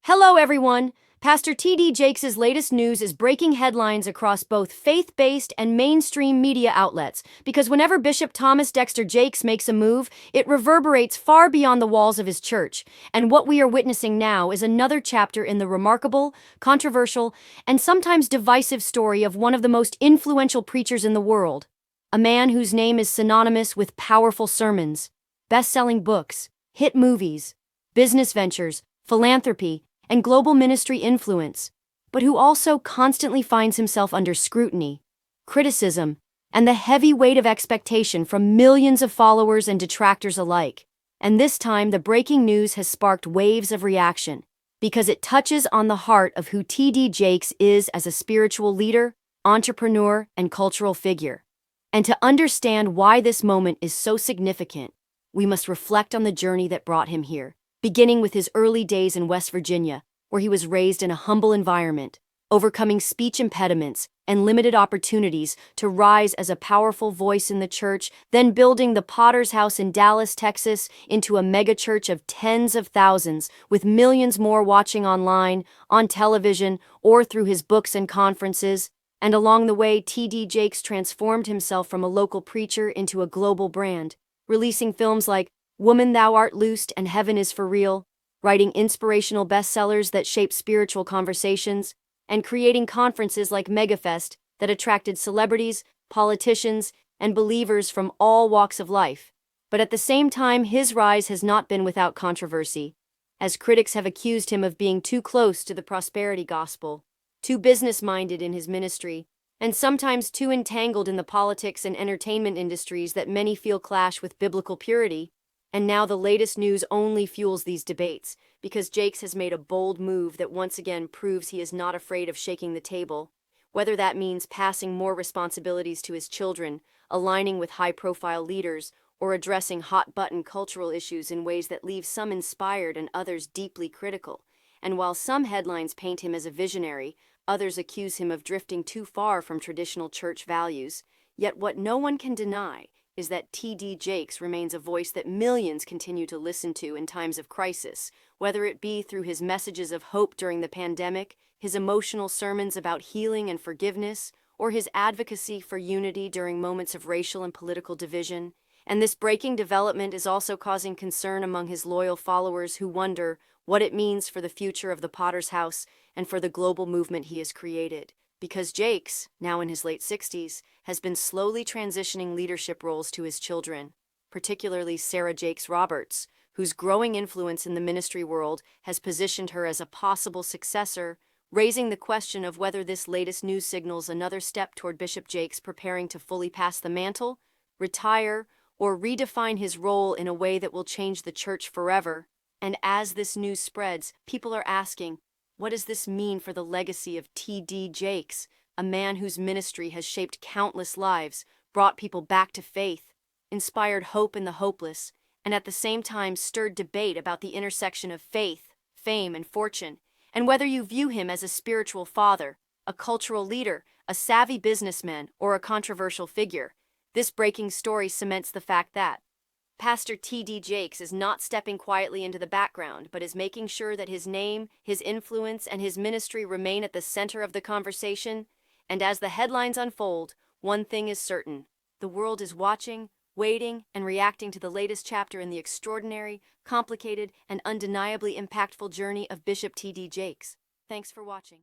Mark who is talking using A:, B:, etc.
A: Hello, everyone. Pastor T.D. Jakes' latest news is breaking headlines across both faith-based and mainstream media outlets because whenever Bishop Thomas Dexter Jakes makes a move, it reverberates far beyond the walls of his church. And what we are witnessing now is another chapter in the remarkable, controversial, and sometimes divisive story of one of the most influential preachers in the world. A man whose name is synonymous with powerful sermons, best-selling books, hit movies, business ventures, philanthropy, and global ministry influence, but who also constantly finds himself under scrutiny, criticism, and the heavy weight of expectation from millions of followers and detractors alike. And this time, the breaking news has sparked waves of reaction, because it touches on the heart of who T.D. Jakes is as a spiritual leader, entrepreneur, and cultural figure. And to understand why this moment is so significant, we must reflect on the journey that brought him here, beginning with his early days in West Virginia, where he was raised in a humble environment, overcoming speech impediments and limited opportunities to rise as a powerful voice in the church, then building the Potter's House in Dallas, Texas, into a megachurch of tens of thousands, with millions more watching online, on television, or through his books and conferences. And along the way, T.D. Jakes transformed himself from a local preacher into a global brand, releasing films like Woman, Thou Art Loosed and Heaven is for Real, writing inspirational bestsellers that shape spiritual conversations, and creating conferences like MegaFest that attracted celebrities, politicians, and believers from all walks of life. But at the same time, his rise has not been without controversy, as critics have accused him of being too close to the prosperity gospel, too business-minded in his ministry, and sometimes too entangled in the politics and entertainment industries that many feel clash with biblical purity. And now the latest news only fuels these debates, because Jakes has made a bold move that once again proves he is not afraid of shaking the table, whether that means passing more responsibilities to his children, aligning with high-profile leaders, or addressing hot-button cultural issues in ways that leave some inspired and others deeply critical. And while some headlines paint him as a visionary, others accuse him of drifting too far from traditional church values. Yet what no one can deny is that T.D. Jakes remains a voice that millions continue to listen to in times of crisis, whether it be through his messages of hope during the pandemic, his emotional sermons about healing and forgiveness, or his advocacy for unity during moments of racial and political division. And this breaking development is also causing concern among his loyal followers who wonder what it means for the future of the Potter's House and for the global movement he has created. Because Jakes, now in his late 60s, has been slowly transitioning leadership roles to his children, particularly Sarah Jakes Roberts, whose growing influence in the ministry world has positioned her as a possible successor, raising the question of whether this latest news signals another step toward Bishop Jakes preparing to fully pass the mantle, retire, or redefine his role in a way that will change the church forever. And as this news spreads, people are asking, what does this mean for the legacy of T.D. Jakes, a man whose ministry has shaped countless lives, brought people back to faith, inspired hope in the hopeless, and at the same time stirred debate about the intersection of faith, fame, and fortune, and whether you view him as a spiritual father, a cultural leader, a savvy businessman, or a controversial figure? This breaking story cements the fact that Pastor T.D. Jakes is not stepping quietly into the background, but is making sure that his name, his influence, and his ministry remain at the center of the conversation. And as the headlines unfold, one thing is certain: the world is watching, waiting, and reacting to the latest chapter in the extraordinary, complicated, and undeniably impactful journey of Bishop T.D. Jakes. Thanks for watching.